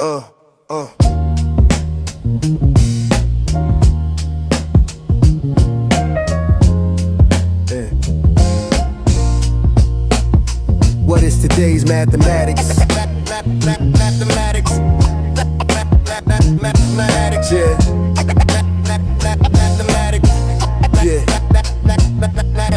uh. Yeah. What is today's mathematics? Mathematics. Mathematics. Yeah. Mathematics. Yeah.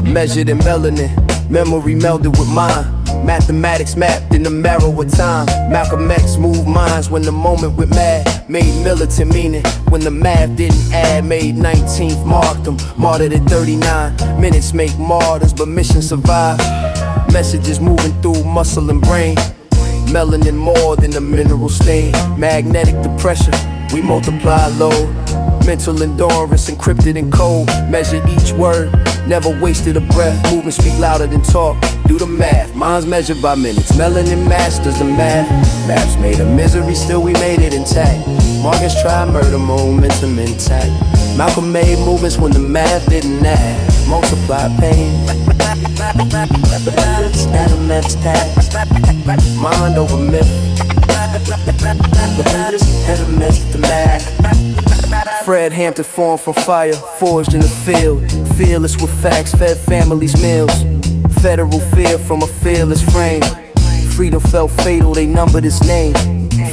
Measured in melanin, memory melded with mine. Mathematics mapped in the marrow of time. Malcolm X moved minds when the moment went mad. Made militant meaning when the math didn't add. Made 19th, marked them, martyred at 39. Minutes make martyrs, but missions survive. Messages moving through muscle and brain. Melanin more than a mineral stain. Magnetic depression, we multiply load. Mental endurance encrypted in code. Measured each word, never wasted a breath. Movement speak louder than talk. Do the math, mine's measured by minutes. Melanin masters the math. Maps made of misery, still we made it intact. Morgan's tried murder, momentum intact. Malcolm made movements when the math didn't add. Multiply pain. Mathematics tax. Mind over myth. The math. Fred Hampton formed from fire, forged in the field. Fearless with facts, fed families meals. Federal fear from a fearless frame. Freedom felt fatal, they numbered his name.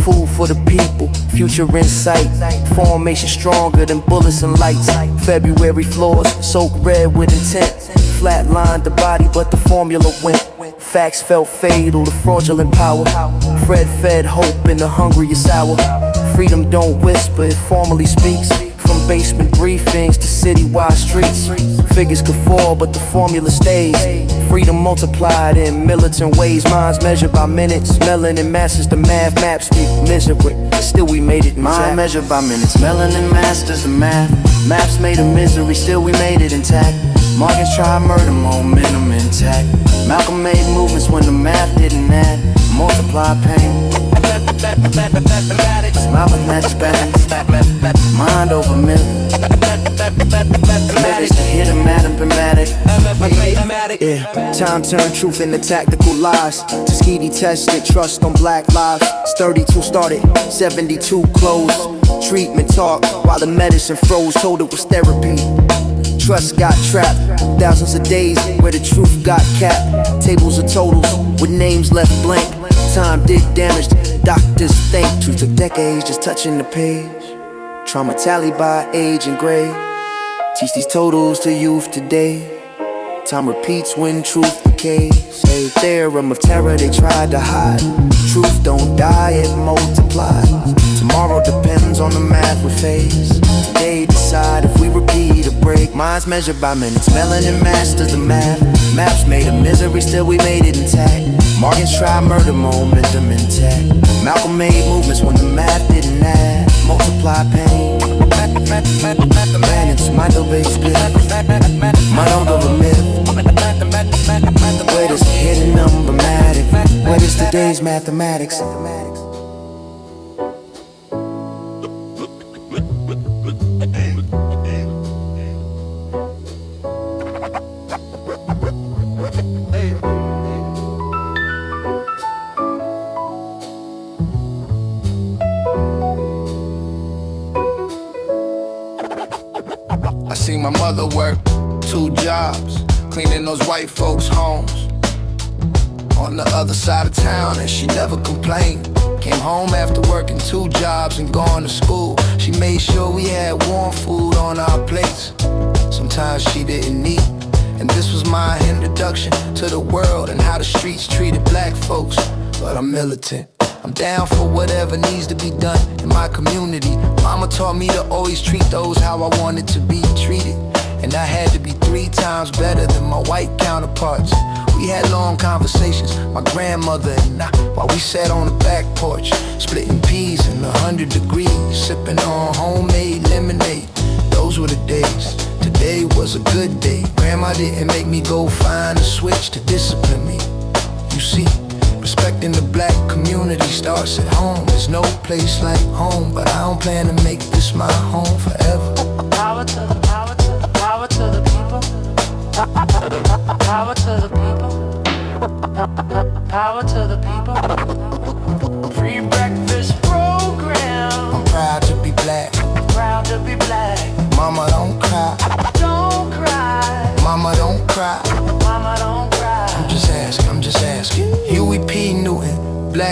Food for the people, future in sight. Formation stronger than bullets and lights. February floors, soaked red with intent. Flatlined the body, but the formula went. Facts felt fatal, the fraudulent power. Fred fed hope in the hungriest hour. Freedom don't whisper, it formally speaks. From basement briefings to citywide streets. Figures could fall, but the formula stays. Freedom multiplied in militant ways. Minds measured by minutes. Melanin masters the math. Maps speak misery, still we made it intact. Mind measured by minutes. Melanin masters the math. Maps made of misery, still we made it intact. Morgan's tried murder, momentum intact. Malcolm made movements when the math didn't add. Multiply pain. Mathematics bang. Mind over myth. Matters to hit a mathematic. Yeah. Time turned truth into tactical lies. Tuskegee tested trust on black lives. 32 started, 72 closed. Treatment talk while the medicine froze. Told it was therapy. Trust got trapped. Thousands of days where the truth got capped. Tables of totals with names left blank. Time did damage, doctors think. Truth took decades just touching the page. Trauma tallied by age and grade. Teach these totals to youth today. Time repeats when truth decays. A theorem of terror they tried to hide. Truth don't die, it multiplies. Tomorrow depends on the math we face. Today decide if we repeat or break. Minds measured by minutes. Melanin masters the math. Maps made of misery, still we made it intact. Morgan's tried murder, momentum intact. Malcolm made movements when the math didn't add. Multiply pain. Mathematics, mind over spirit. Mind over myth. Where does the hidden number matter? Where is today's mathematics? I seen my mother work 2 jobs, cleaning those white folks' homes on the other side of town, and she never complained. Came home after working 2 jobs and going to school. She made sure we had warm food on our plates. Sometimes she didn't eat, and this was my introduction to the world and how the streets treated black folks. But I'm militant. I'm down for whatever needs to be done in my community. Mama taught me to always treat those how I wanted to be treated. And I had to be 3 times better than my white counterparts. We had long conversations, my grandmother and I, while we sat on the back porch, splitting peas in 100 degrees, sipping on homemade lemonade. Those were the days. Today was a good day. Grandma didn't make me go find a switch to discipline me. You see, respecting the black community starts at home. There's no place like home, but I don't plan to make this my home forever. Power to the power to the power to the people. Power to the people. Power to the people. Free breakfast, bro.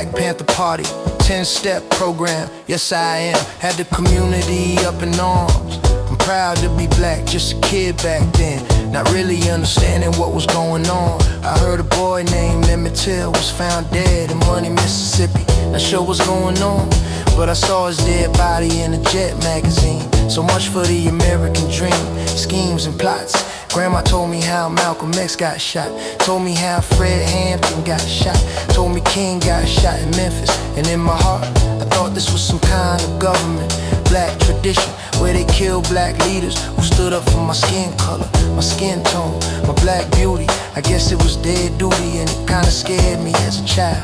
Black Panther Party, 10-step program, yes I am. Had the community up in arms. I'm proud to be black, just a kid back then, not really understanding what was going on. I heard a boy named Emmett Till was found dead in Money, Mississippi. Not sure what's going on, but I saw his dead body in a Jet magazine. So much for the American dream, schemes and plots. Grandma told me how Malcolm X got shot, told me how Fred Hampton got shot, told me King got shot in Memphis. And in my heart, I thought this was some kind of government, black tradition, where they kill black leaders who stood up for my skin color, my skin tone, my black beauty. I guess it was their duty, and it kinda scared me as a child,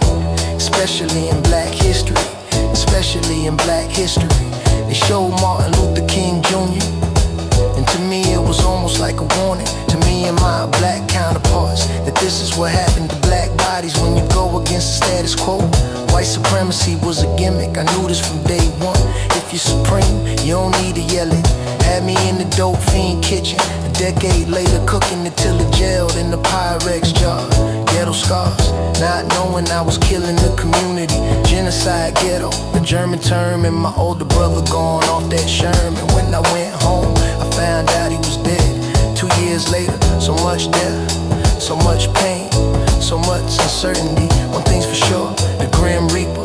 especially in black history, especially in black history. They showed Martin Luther King Jr., and to me it was almost like a warning to me and my black counterparts, that this is what happened to black bodies when you go against the status quo. White supremacy was a gimmick, I knew this from day one. If you're supreme, you don't need to yell it. Had me in the dope fiend kitchen, a decade later cooking it till it jailed in the Pyrex jar. Ghetto scars, not knowing I was killing the community. Genocide ghetto, a German term, and my older brother gone off that Sherman. When I went home, I found out he was dead. 2 years later, so much death, so much pain, so much uncertainty. One thing's for sure, the Grim Reaper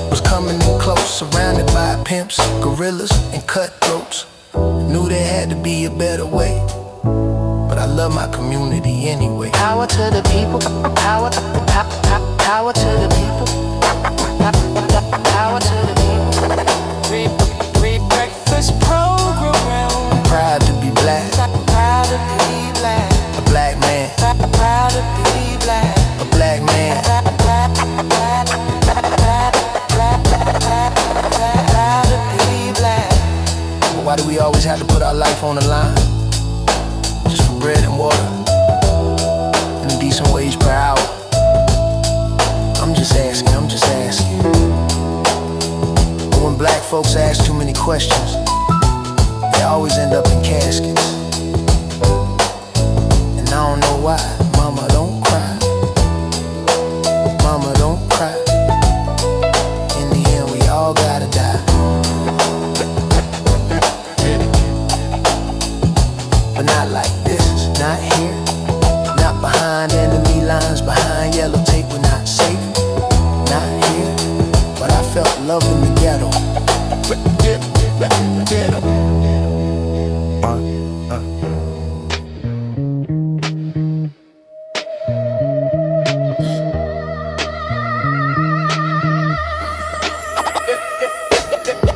was coming in close, surrounded by pimps, gorillas, and cutthroats. Knew there had to be a better way, but I love my community anyway. Power to the people, power to the people, power to the people. Free breakfast program. Proud to be black, Proud to be black. a black man, Proud to be black. a black man. Proud to be black. But why do we always have to put our life on the line? Just for bread and water and a decent wage per hour. I'm just asking, I'm just asking. But when black folks ask too many questions, they always end up in caskets. And I don't know why. Mama, don't cry. Mama, don't cry. In the end, we all gotta die. But not like this, not here, not behind enemy lines, behind yellow tape. We're not safe, not here. But I felt love in the ghetto.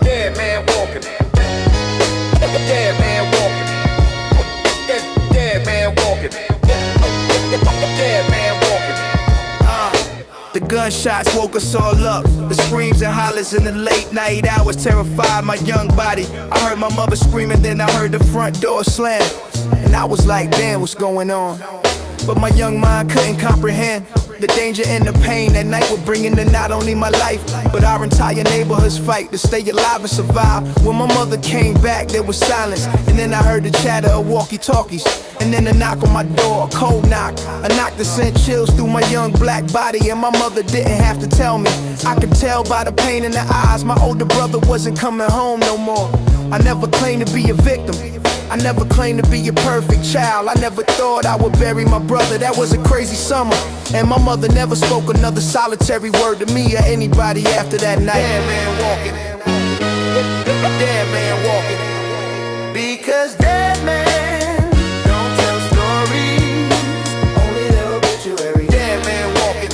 Dead man walking. Dead man walking. Dead man walking. Dead man walking. The gunshots woke us all up. The screams and hollers in the late night hours terrified my young body. I heard my mother screaming, then I heard the front door slam. And I was like, damn, what's going on? But my young mind couldn't comprehend the danger and the pain that night would bring into not only my life, but our entire neighborhood's fight to stay alive and survive. When my mother came back, there was silence, and then I heard the chatter of walkie-talkies, and then a knock on my door, a cold knock, a knock that sent chills through my young black body. And my mother didn't have to tell me, I could tell by the pain in her eyes. My older brother wasn't coming home no more. I never claimed to be a victim, I never claimed to be a perfect child. I never thought I would bury my brother, that was a crazy summer. And my mother never spoke another solitary word to me or anybody after that night. Dead man walking. Dead man walking. Because dead men don't tell stories, only their obituary. Dead man walking.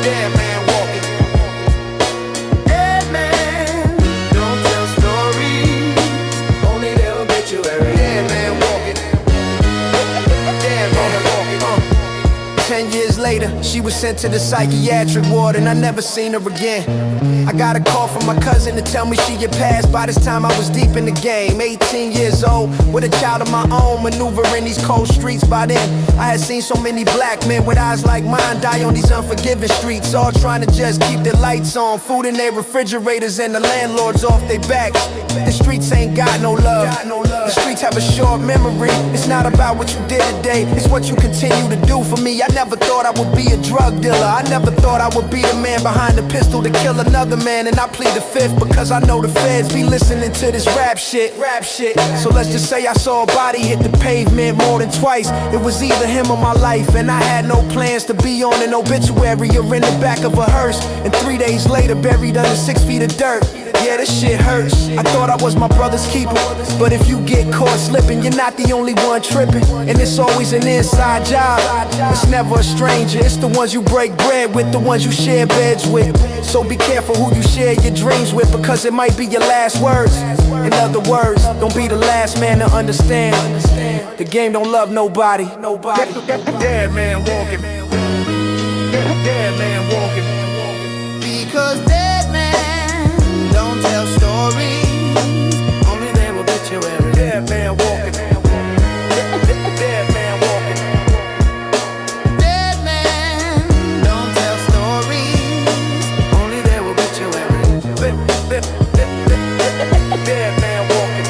Dead man walking. Dead men don't tell stories, only their obituary. Dead man walking. Dead man walking. 10 years later, she was sent to the psychiatric ward, and I never seen her again. I got a call from my cousin to tell me she had passed. By this time I was deep in the game, 18 years old, with a child of my own, maneuvering these cold streets. By then, I had seen so many black men with eyes like mine die on these unforgiving streets, all trying to just keep their lights on, food in their refrigerators, and the landlords off their backs. The streets ain't got no love. The streets have a short memory. It's not about what you did today, it's what you continue to do for me. I never thought I would be a drug dealer. I never thought I would be the man behind the pistol to kill another man. And I plead the fifth because I know the feds be listening to this rap shit. So let's just say I saw a body hit the pavement more than twice. It was either him or my life, and I had no plans to be on an obituary or in the back of a hearse. And 3 days later, buried under 6 feet of dirt. Yeah, this shit hurts. I thought I was my brother's keeper, but if you get caught slipping, you're not the only one tripping. And it's always an inside job. It's never a stranger. It's the ones you break bread with, the ones you share beds with. So be careful who you share your dreams with, because it might be your last words. In other words, don't be the last man to understand. The game don't love nobody. Dead man walking. Dead man walking. Because dead men don't tell stories, only their obituary. Dead man walking. Dead man walking. Dead men don't tell stories, only their obituary. Dead man walking.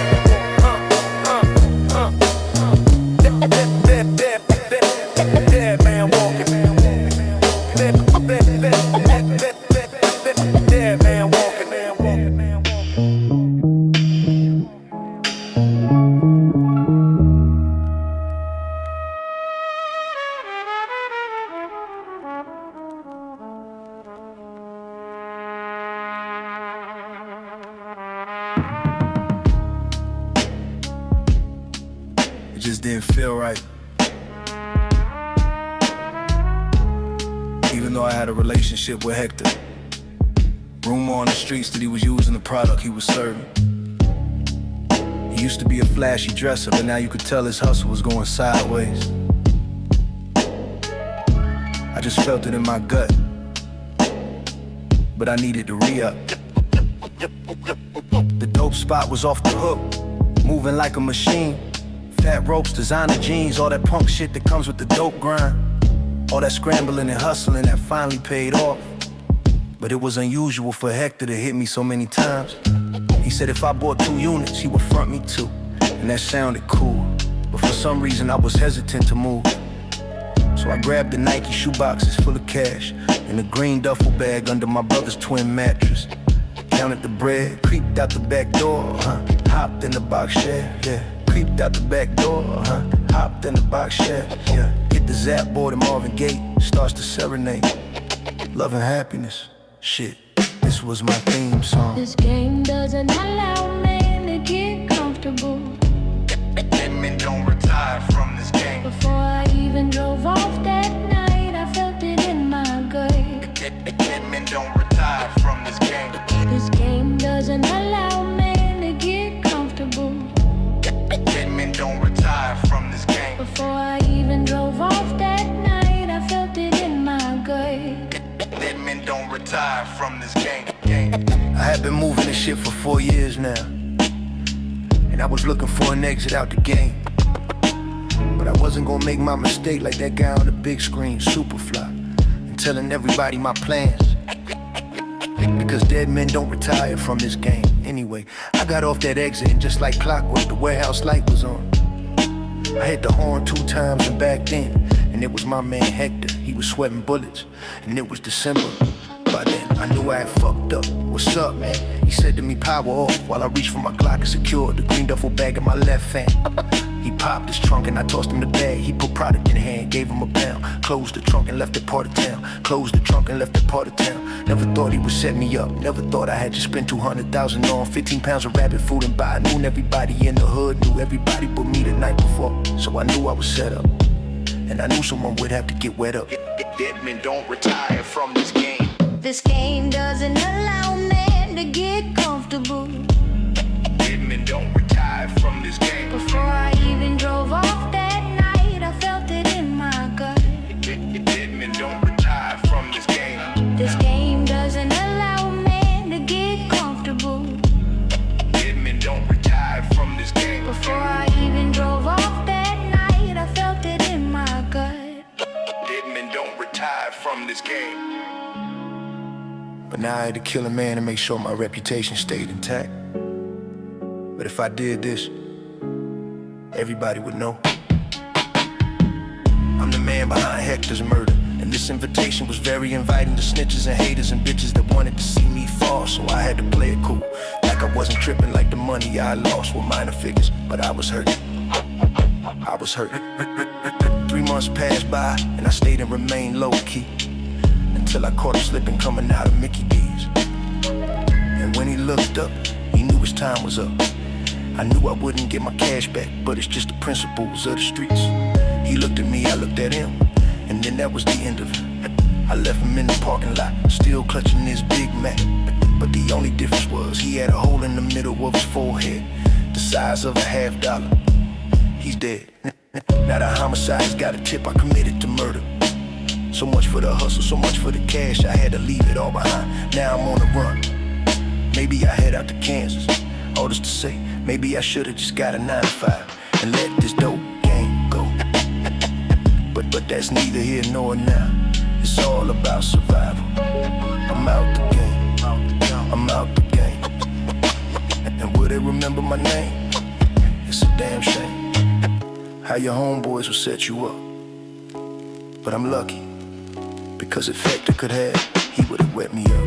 Dead man walking. Dead man walking. It just didn't feel right. Even though I had a relationship with Hector. Rumor on the streets that he was using the product he was serving. He used to be a flashy dresser, but now you could tell his hustle was going sideways. I just felt it in my gut, but I needed to re-up. The dope spot was off the hook, moving like a machine. Fat ropes, designer jeans, all that punk shit that comes with the dope grind. All that scrambling and hustling that finally paid off. But it was unusual for Hector to hit me so many times. He said if I bought 2 units, he would front me 2. And that sounded cool, but for some reason I was hesitant to move. So I grabbed the Nike shoe boxes full of cash and a green duffel bag under my brother's twin mattress. Counted the bread, creeped out the back door, hopped in the box shed, yeah. Creeped out the back door, hopped in the box shed, yeah. Hit the Zap board and Marvin Gaye starts to serenade. Love and happiness, shit, this was my theme song. This game doesn't allow men to get comfortable. Men don't retire from this game. Before I even drove off that night, I felt it in my gut. Men don't retire from this game. This game doesn't allow men to get comfortable. Men don't retire from this game. Before I even drove off that night, I felt it in my gut. Men don't retire from this game. I had been moving this shit for 4 years now, and I was looking for an exit out the game. But I wasn't gonna make my mistake like that guy on the big screen, Superfly, and telling everybody my plans. Because dead men don't retire from this game. Anyway, I got off that exit and just like clockwork, the warehouse light was on. I hit the horn 2 times and backed in, and it was my man Hector. He was sweating bullets, and it was December. By then, I knew I had fucked up. What's up, man? He said to me, power off, while I reached for my Glock and secured the green duffel bag in my left hand. He popped his trunk and I tossed him the bag. He put product in hand, gave him a pound. Closed the trunk and left it part of town. Closed the trunk and left it part of town. Never thought he would set me up. Never thought I had to spend 200,000 on 15 pounds of rabbit food and buy. Knew everybody in the hood, knew everybody but me the night before. So I knew I was set up, and I knew someone would have to get wet up. Dead men don't retire from this game. This game doesn't allow men to get comfortable. Dead men don't retire from this game. Before I even drove off that night, I felt it in my gut. Dead men don't retire from this game. This game doesn't allow men to get comfortable. Dead men don't retire from this game. Before I even drove off that night, I felt it in my gut. Dead men don't retire from this game. But now I had to kill a man to make sure my reputation stayed intact. But if I did this, everybody would know. I'm the man behind Hector's murder, and this invitation was very inviting to snitches and haters and bitches that wanted to see me fall. So I had to play it cool, like I wasn't tripping, like the money I lost were minor figures. But I was hurt, I was hurt. 3 months passed by, and I stayed and remained low-key until I caught him slipping coming out of Mickey D's. And when he looked up, he knew his time was up. I knew I wouldn't get my cash back, but it's just the principles of the streets. He looked at me, I looked at him, and then that was the end of it. I left him in the parking lot, still clutching his Big Mac. But the only difference was he had a hole in the middle of his forehead, the size of a $50. He's dead. Now the homicide's got a tip, I committed to murder. So much for the hustle, so much for the cash, I had to leave it all behind. Now I'm on the run. Maybe I head out to Kansas. All this to say, maybe I should've just got a 9 to 5 and let this dope game go. But that's neither here nor now. It's all about survival. I'm out the game, I'm out the game. And will they remember my name? It's a damn shame how your homeboys will set you up. But I'm lucky, because if Hector could have, he would've wet me up.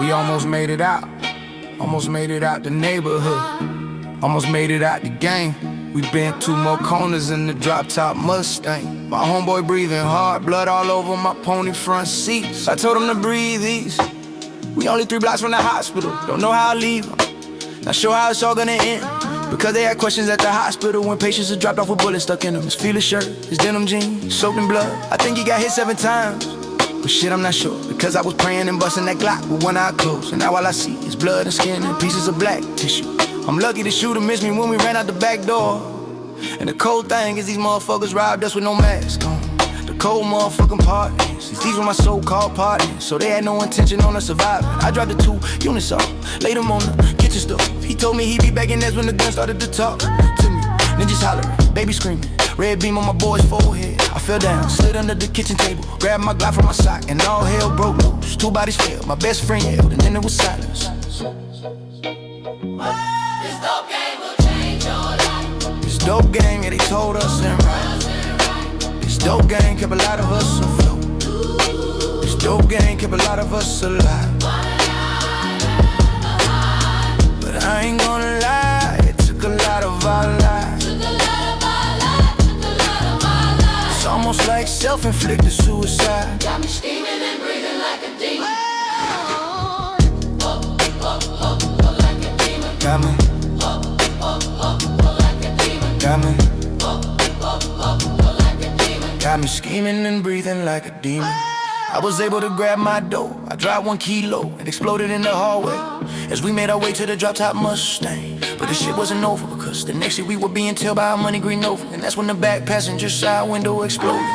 We almost made it out, almost made it out the neighborhood, almost made it out the game. We been 2 more corners in the drop-top Mustang. My homeboy breathing hard, blood all over my pony front seats. I told him to breathe easy. We only 3 blocks from the hospital, don't know how I leave him. Not sure how it's all gonna end, because they had questions at the hospital when patients are dropped off with bullets stuck in them. His Fila shirt, his denim jeans, soaked in blood. I think he got hit 7 times. But shit, I'm not sure, because I was praying and busting that Glock with one eye closed. And now all I see is blood and skin and pieces of black tissue. I'm lucky the shooter missed me when we ran out the back door. And the cold thing is these motherfuckers robbed us with no mask on. The cold motherfucking part is these were my so-called partners, so they had no intention on us surviving. I dropped the 2 units off, laid them on the kitchen stove. He told me he'd be back, and that's when the gun started to talk to me. Ninjas hollering, baby screaming, red beam on my boy's forehead. I fell down, slid under the kitchen table, grabbed my Glock from my sock, and all hell broke loose. 2 bodies fell, my best friend yelled, and then there was silence. This dope game will change your life. This dope game, yeah, they told us and right. This dope game kept a lot of us afloat. This dope game kept a lot of us alive. But I ain't gonna lie, it took a lot of our lives. It's almost like self-inflicted suicide. Got me steaming and breathing like a demon. Like a demon. Got me, Like a demon. got me, Like a demon. got me scheming and breathing like a demon. I was able to grab my dough, I dropped 1 kilo and exploded in the hallway as we made our way to the drop-top Mustang. But the shit wasn't over, because the next year we were being tailed by a money green Nova. And that's when the back passenger side window exploded,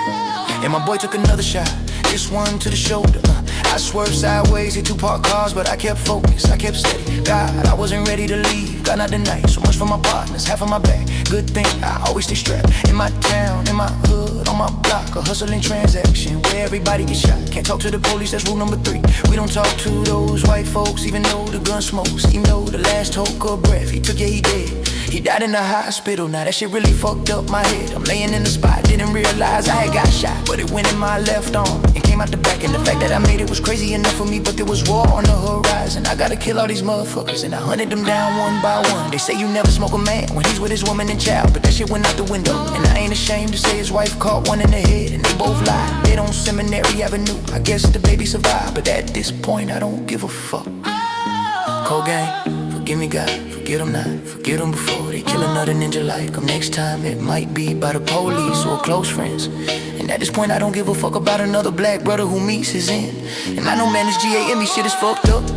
and my boy took another shot, this one to the shoulder. I swerved sideways, hit 2 parked cars, but I kept focused, I kept steady. God, I wasn't ready to leave, God not tonight. So much for my partners, half of my back. Good thing I always stay strapped. In my town, in my hood, on my block, a hustling transaction where everybody gets shot. Can't talk to the police, that's rule number 3. We don't talk to those white folks, even though the gun smokes. Even though the last toke of breath he took, yeah, he did. He died in the hospital, now that shit really fucked up my head. I'm laying in the spot, didn't realize I had got shot, but it went in my left arm and came out the back. And the fact that I made it was crazy enough for me, but there was war on the horizon. I gotta kill all these motherfuckers, and I hunted them down one by one. They say you never smoke a man when he's with his woman and child, but that shit went out the window. And I ain't ashamed to say his wife caught one in the head, and they both lied. Dead on Seminary Avenue, I guess the baby survived, but at this point I don't give a fuck. Cold game, Forgive me, God, forget them not. Forget them before they kill another ninja like them. Next time it might be by the police or close friends. And at this point I don't give a fuck about another black brother who meets his end. And I know man, this GAME shit is fucked up.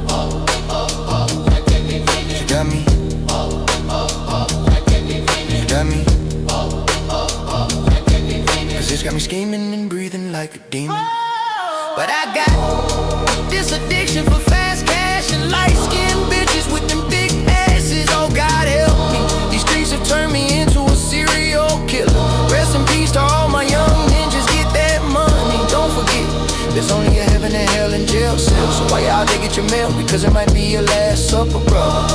She got me. She got me. Cause it's got me scheming and breathing like a demon. But I got this addiction for fast cash and light-skinned bitches with them big asses. Oh God help me, these streets have turned me into a serial killer. Rest in peace to all my young ninjas, get that money. Don't forget, there's only a heaven and hell in jail cells. So why y'all they get your mail? Because it might be your last supper, brother.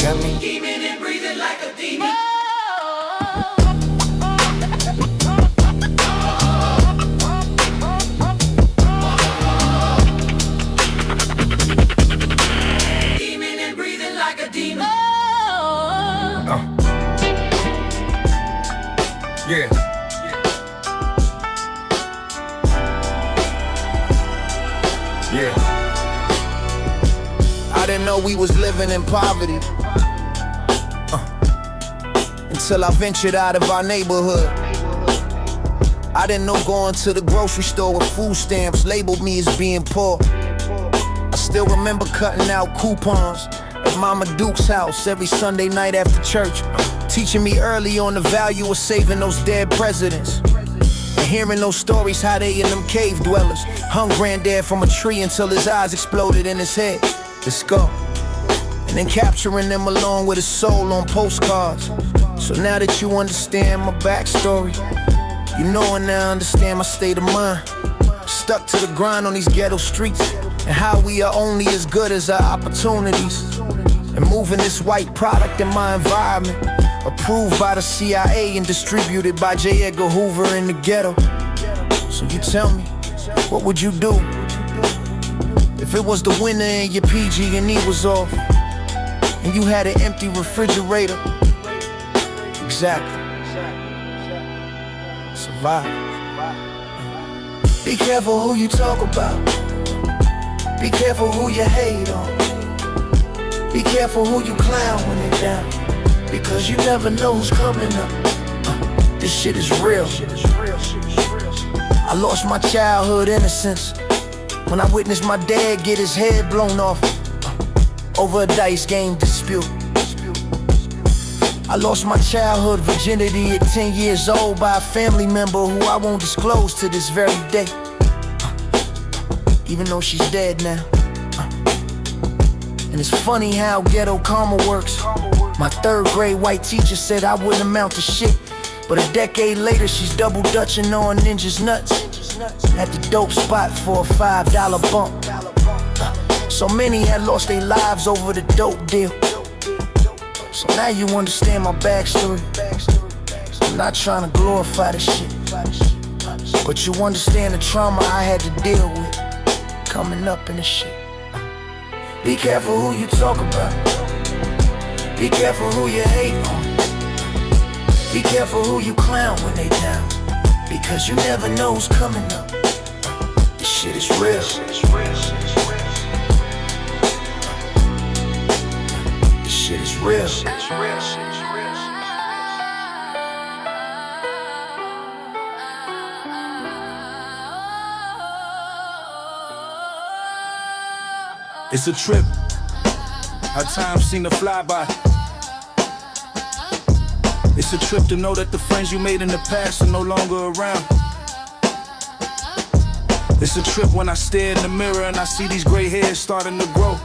Got me. Demon and breathing like a demon. Demon and breathing like a demon. Yeah. Yeah. I didn't know we was living in poverty until I ventured out of our neighborhood. I didn't know going to the grocery store with food stamps labeled me as being poor. I still remember cutting out coupons at Mama Duke's house every Sunday night after church, teaching me early on the value of saving those dead presidents. And hearing those stories how they in them cave dwellers hung granddad from a tree until his eyes exploded in his head, the skull. And then capturing them along with his soul on postcards. So now that you understand my backstory, you know and now understand my state of mind. Stuck to the grind on these ghetto streets, and how we are only as good as our opportunities. And moving this white product in my environment, approved by the CIA and distributed by J. Edgar Hoover in the ghetto. So you tell me, what would you do if it was the winter and your PG&E was off and you had an empty refrigerator? Exactly. Survive. Be careful who you talk about. Be careful who you hate on. Be careful who you clown when they're down, because you never know who's coming up. This shit is real. I lost my childhood innocence when I witnessed my dad get his head blown off over a dice game dispute. I lost my childhood virginity at 10 years old by a family member who I won't disclose to this very day, even though she's dead now. And it's funny how ghetto karma works. My third grade white teacher said I wouldn't amount to shit, but a decade later she's double dutching on ninjas nuts at the dope spot for a $5 bump. So many had lost their lives over the dope deal. So now you understand my backstory. I'm not trying to glorify this shit, but you understand the trauma I had to deal with coming up in this shit. Be careful who you talk about. Be careful who you hate on. Be careful who you clown when they down, because you never know who's coming up. This shit is real. This shit is real. It's a trip. How time seem to fly by. It's a trip to know that the friends you made in the past are no longer around. It's a trip when I stare in the mirror and I see these gray hairs starting to grow.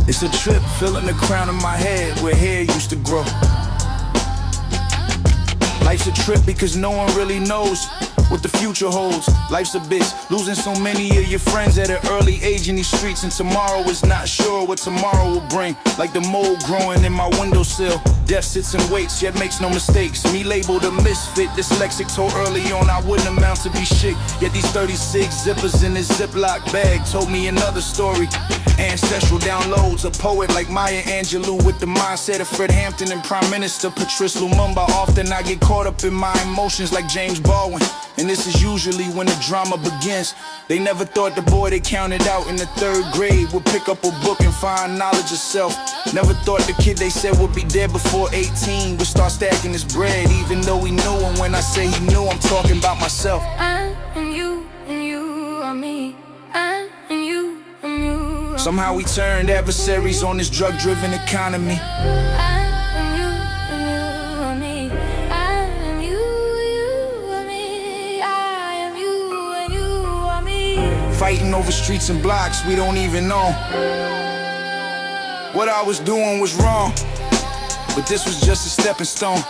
It's a trip filling the crown of my head where hair used to grow. Life's a trip because no one really knows what the future holds. Life's a bitch, losing so many of your friends at an early age in these streets, and tomorrow is not sure what tomorrow will bring. Like the mold growing in my windowsill. Death sits and waits, yet makes no mistakes. Me labeled a misfit, dyslexic, told early on I wouldn't amount to be shit. Yet these 36 zippers in this Ziploc bag told me another story. Ancestral downloads, a poet like Maya Angelou with the mindset of Fred Hampton and Prime Minister Patrice Lumumba. Often I get caught up in my emotions like James Baldwin, and this is usually when the drama begins. They never thought the boy they counted out in the 3rd grade would pick up a book and find knowledge of self. Never thought the kid they said would be dead before 18 would start stacking his bread, even though he knew. And when I say he knew, I'm talking about myself. I and you are me. I and you are Somehow we turned adversaries on this drug-driven economy. I and you are me. I am you are me. I am you and you are me. Fighting over streets and blocks we don't even know. What I was doing was wrong, but this was just a stepping stone.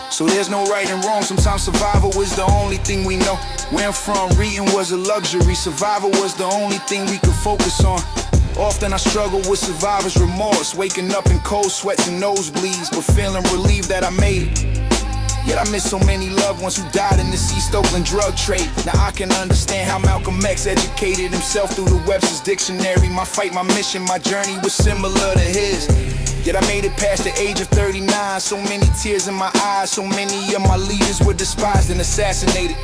So there's no right and wrong, sometimes survival is the only thing we know. Where I'm from, reading was a luxury, survival was the only thing we could focus on. Often I struggle with survivor's remorse, waking up in cold sweats and nosebleeds, but feeling relieved that I made it. Yet I miss so many loved ones who died in this East Oakland drug trade. Now I can understand how Malcolm X educated himself through the Webster's Dictionary. My fight, my mission, my journey was similar to his. Yet I made it past the age of 39. So many tears in my eyes, so many of my leaders were despised and assassinated.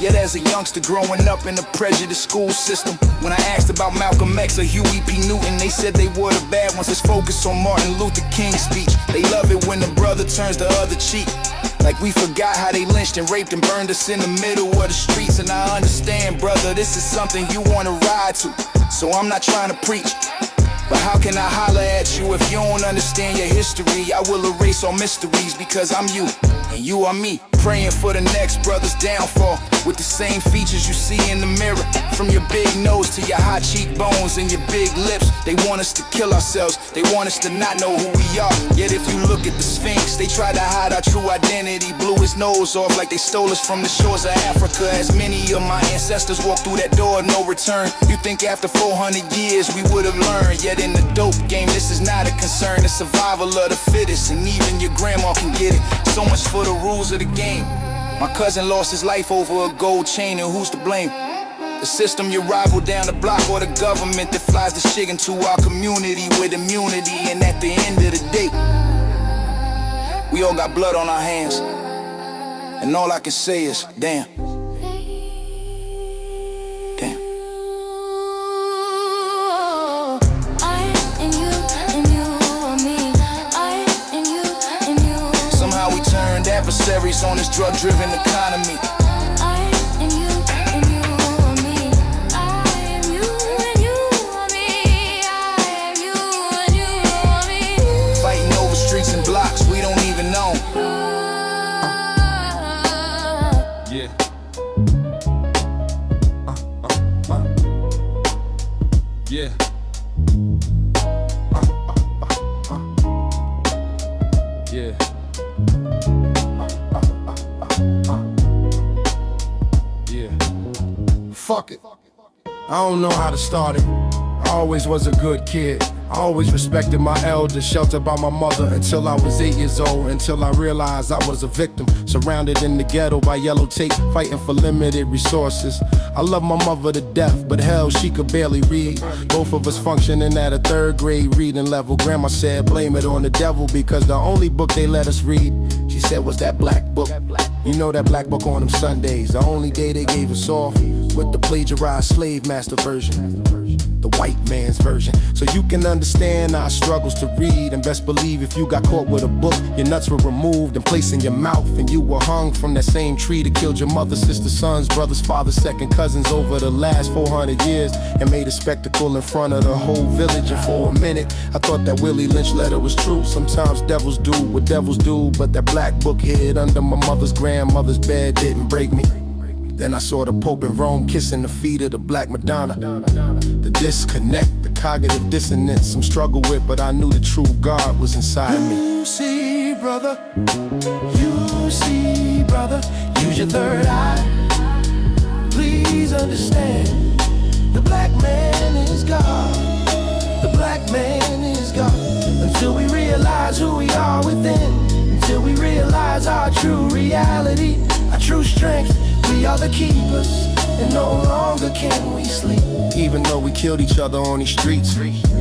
Yet as a youngster growing up in a prejudiced school system, when I asked about Malcolm X or Huey P. Newton, they said they were the bad ones. Let's focus on Martin Luther King's speech. They love it when the brother turns the other cheek, like we forgot how they lynched and raped and burned us in the middle of the streets. And I understand, brother, this is something you wanna ride to, so I'm not trying to preach. But how can I holler at you if you don't understand your history? I will erase all mysteries because I'm you and you are me. Praying for the next brother's downfall with the same features you see in the mirror. From your big nose to your high cheekbones and your big lips. They want us to kill ourselves, they want us to not know who we are. Yet if you look at the Sphinx, they try to hide our true identity. Blew his nose off like they stole us from the shores of Africa. As many of my ancestors walked through that door of no return. You think after 400 years we would have learned. Yet in the dope game this is not a concern. The survival of the fittest, and even your grandma can get it. So much for the rules of the game. My cousin lost his life over a gold chain, and who's to blame? The system, your rival down the block, or the government that flies the shit into our community with immunity. And at the end of the day, we all got blood on our hands, and all I can say is, damn. Damn. Somehow we turned adversaries on this drug-driven economy. Fighting over streets and blocks we don't even know. Yeah. Yeah. Yeah. Fuck it. I don't know how to start it. I always was a good kid. I always respected my elders, sheltered by my mother until I was 8 years old. Until I realized I was a victim, surrounded in the ghetto by yellow tape, fighting for limited resources. I love my mother to death, but hell, she could barely read. Both of us functioning at a 3rd grade reading level. Grandma said blame it on the devil because the only book they let us read, she said, was that black book. You know that black book on them Sundays, the only day they gave us off with the plagiarized slave master version, the white man's version. So you can understand our struggles to read, and best believe if you got caught with a book, your nuts were removed and placed in your mouth, and you were hung from that same tree that killed your mother, sister, sons, brothers, fathers, second cousins over the last 400 years, and made a spectacle in front of the whole village. And for a minute I thought that Willie Lynch letter was true. Sometimes devils do what devils do, but that black book hid under my mother's grandmother's bed didn't break me. Then I saw the Pope in Rome kissing the feet of the Black Madonna. The disconnect, the cognitive dissonance I'm struggle with, but I knew the true God was inside me. You see, brother, use your third eye. Please understand, the black man is God. The black man is God. until we realize who we are within, until we realize our true reality, our true strength. We are the keepers, and no longer can we sleep. Even though we killed each other on these streets,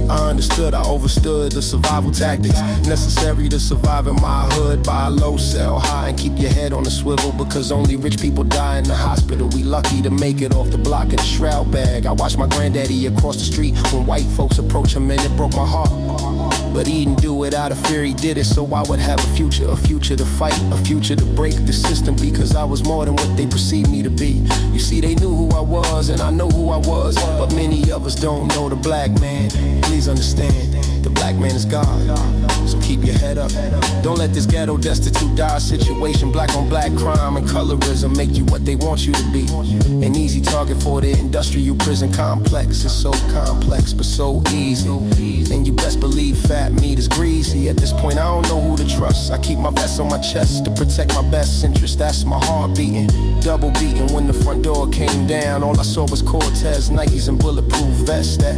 I understood, I overstood the survival tactics necessary to survive in my hood. Buy a low, sell high, and keep your head on the swivel, because only rich people die in the hospital. We lucky to make it off the block in a shroud bag. I watched my granddaddy across the street when white folks approached him, and it broke my heart. But he didn't do it out of fear, he did it so I would have a future to fight, a future to break the system, because I was more than what they perceived me to be. You see, they knew who I was, and I know who I was, but many of us don't know the black man. Please understand, the black man is God, so keep your head up. Don't let this ghetto destitute dire situation, black on black crime and colorism, make you what they want you to be. An easy target for the industrial prison complex. It's so complex but so easy, and you best believe fat meat is greasy. At this point I don't know who to trust. I keep my vest on my chest to protect my best interest. That's my heart beating, double beating. When the front door came down, all I saw was Cortez, Nikes and bulletproof vests that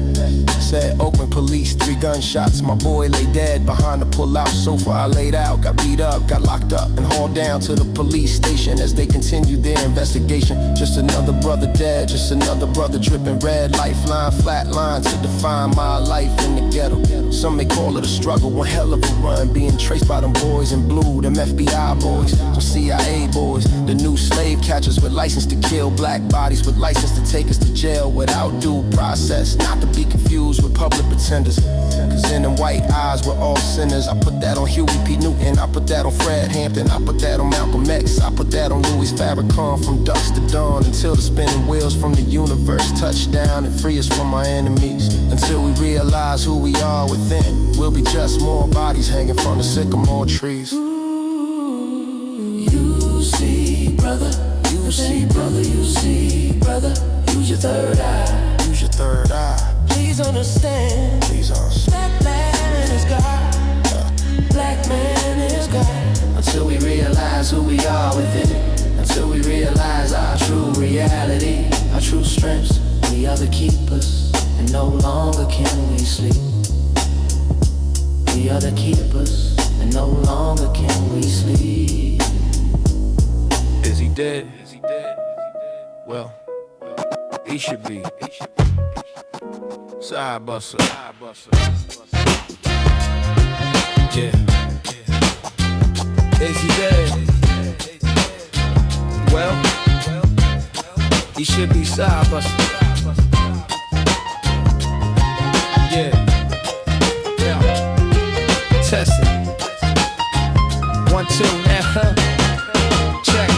said Oakland police, 3 gunshots. My boy lay dead behind the pull-out sofa. I laid out, got beat up, got locked up and hauled down to the police station as they continued their investigation. Just another brother dead, just another brother dripping red. Lifeline, flatline to define my life in the ghetto. Some may call it a struggle, one hell of a run, being traced by them boys in blue, them FBI boys, some CIA boys, the new slave catchers with license to kill black bodies, with license to take us to jail without due process, not to be confused with public pretenders, cause in them white eyes we're all sinners. I put that on Huey P. Newton, I put that on Fred Hampton, I put that on Malcolm X, I put that on Louis Farrakhan. From dusk to dawn, until the spinning wheels from the universe touch down and free us from our enemies. Until we realize who we are within, we'll be just more bodies hanging from the sycamore trees. You see, brother, you see, brother, you see, brother, use your third eye. Use your third eye. Please understand, Please understand. black man is God, black man is God. Until we realize who we are within, until we realize our true reality, our true strengths. We are the keepers, and no longer can we sleep. We are the keepers, and no longer can we sleep. Is he dead? Well, he should be. Side buster. Yeah. Is he dead? Well, he should be side buster. Yeah. Test it. 1, 2, now. Check.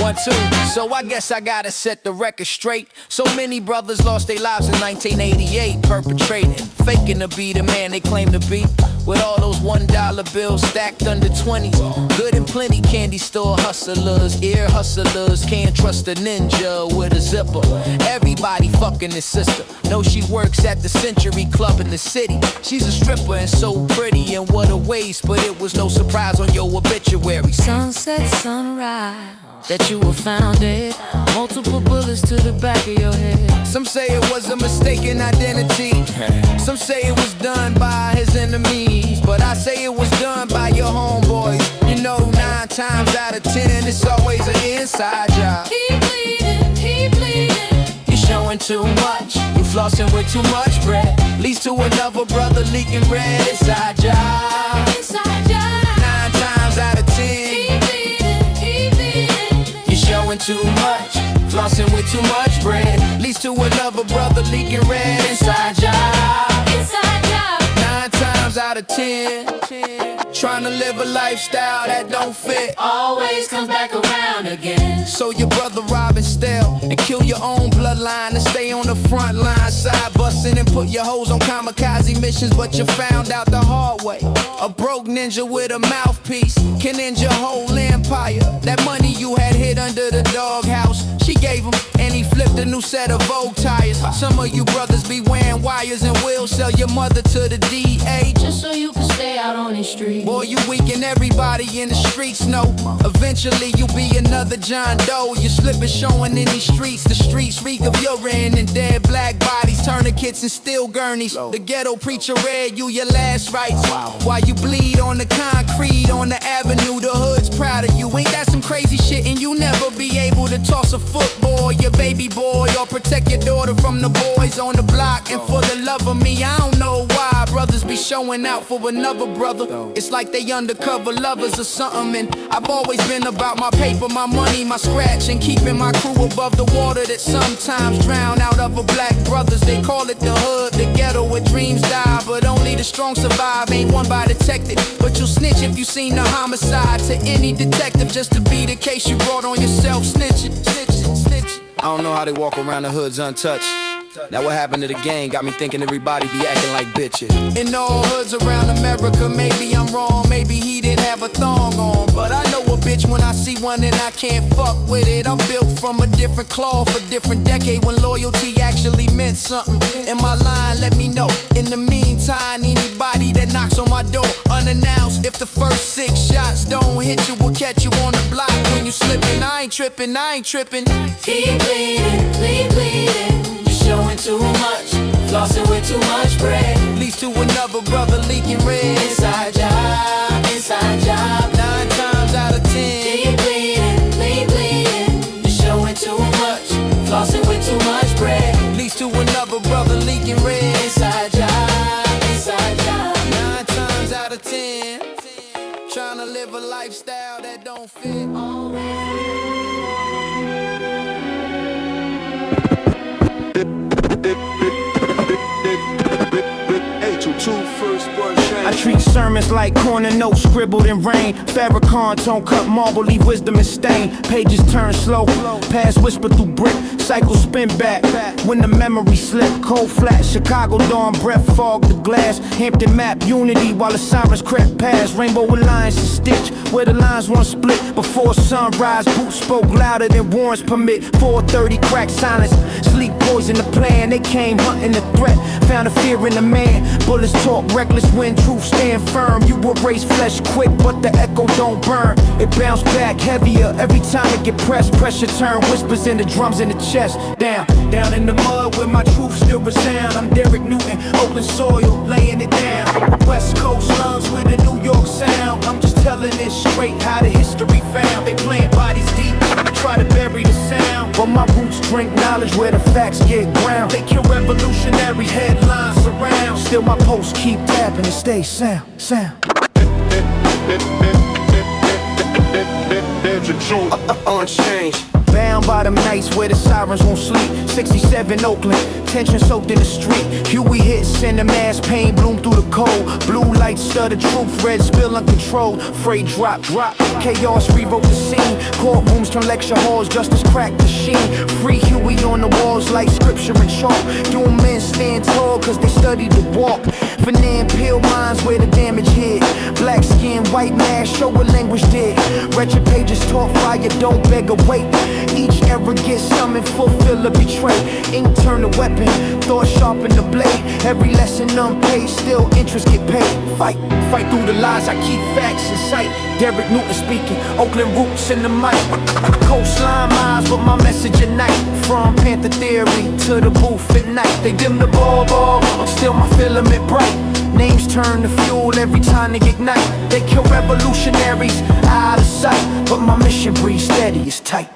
1, 2. So I guess I gotta set the record straight. So many brothers lost their lives in 1988, perpetrating, faking to be the man they claim to be, with all those $1 bills stacked under 20s. Good and plenty candy store hustlers, ear hustlers, can't trust a ninja with a zipper. Everybody fucking his sister. Know she works at the Century Club in the city. She's a stripper and so pretty, and what a waste, but it was no surprise on your obituary. Sunset, sunrise, that you were found dead. Multiple bullets to the back of your head. Some say it was a mistaken identity. Some say it was done by his enemies, but I say it was done by your homeboys. You know, 9 times out of 10, it's always an inside job. Keep bleeding, You're showing too much, you flossing with too much bread, leads to another brother leaking red. Inside job. inside job. 9 times out of 10, Keep bleeding. you're showing too much, flossing with too much bread, leads to another brother leaking red. Inside job. Inside job. 9 times out of 10, trying to live a lifestyle that don't fit. Always comes back around again. So your brother rob and steal and kill your own bloodline and stay on the front line, side busting and put your hoes on kamikaze missions, but you found out the hard way. A broke ninja with a mouthpiece can end your whole empire. That money you had hid under the doghouse, she gave him, and he flipped a new new set of Vogue tires. Some of you brothers be wearing wires and will sell your mother to the DA Just so you can stay out on the street. Boy, you weak and everybody in the streets know eventually you'll be another John Doe. Your slip is showing in these streets. The streets reek of urine and dead black bodies, tourniquets and steel gurneys. The ghetto preacher read you your last rites while you bleed on the concrete on the avenue. The hood's proud of you. Ain't that some crazy shit? And you never be able to toss a football, your baby boy, or protect your daughter from the boys on the block. And for the love of me, I don't know why brothers be showing out for another brother. It's like they undercover lovers or something. And I've always been about my paper, my money, my scratch, and keeping my crew above the water that sometimes drown out other black brothers. They call it the hood, the ghetto where dreams die, but only the strong survive. Ain't one by detected, but you'll snitch if you seen the homicide to any detective, just to be the case you brought on yourself. Snitching, snitching, snitching. I don't know how they walk around the hoods untouched. Now what happened to the gang got me thinking everybody be acting like bitches. In all hoods around America, maybe I'm wrong, maybe he didn't have a thong on, but I know a bitch when I see one and I can't fuck with it. I'm built from a different cloth, a different decade when loyalty actually meant something. In my line, let me know. In the meantime, anybody that knocks on my door unannounced, if the first 6 shots don't hit you, we'll catch you on the block when you slipping. I ain't tripping, I ain't tripping. Keep bleeding. Showing too much, flossing with too much bread. Leads to another brother leaking red. Inside job, inside job. 9 times out of 10. Keep bleeding. You're showing too much, flossing with too much bread. Leads to another brother leaking red. Inside job, inside job. 9 times out of 10. Trying to live a lifestyle that don't fit. I treat sermons like corner notes scribbled in rain. Farrakhan tone cut marble, leave wisdom in stain. Pages turn slow, past whisper through brick. Cycle spin back, when the memory slip. Cold flat, Chicago dawn, breath fog the glass. Hampton map, unity while the sirens crept past. Rainbow alliances stitch, where the lines once split. Before sunrise, boots spoke louder than warrants permit. 4:30 crack silence, sleep poison the plan. They came hunting the threat, found a fear in the man. Bullets talk reckless when truth stand firm. You erase flesh quick, but the echo don't burn. It bounce back heavier every time it get pressed. Pressure turn whispers in the drums in the chest. Down in the mud where my truth still resound. I'm Derek Newton, Oakland soil, laying it down. West Coast lungs with a New York sound. I'm just telling it straight how the history found. They plant bodies deep, try to bury the sound, but my roots drink knowledge where the facts get ground. They kill revolutionary headlines surround. Still my posts keep tapping and stay sound. Unchanged. Bound by them nights where the sirens won't sleep. 67 Oakland, tension soaked in the street. Huey hits, send a mass pain bloom through the cold. Blue lights stutter truth, red spill uncontrolled. Freight drop, chaos rewrote the scene. Courtrooms turn lecture halls, justice cracked the sheen. Free Huey on the walls like scripture and chalk. Doomed men stand tall cause they studied to walk. Fernand Peel minds where the damage hit. Black skin, white mask, show what language did. Wretched pages talk fire, don't beg await. Each error gets summoned, fulfill a betray. Ink turn to weapon, thought sharpen the blade. Every lesson unpaid, still interest get paid. Fight through the lies, I keep facts in sight. Derek Newton speaking, Oakland roots in the mic. Coastline miles, but my message at night. From Panther Theory to the booth at night. They dim the ball, but still my filament bright. Names turn to fuel every time they ignite. They kill revolutionaries out of sight, but my mission breathes steady, it's tight.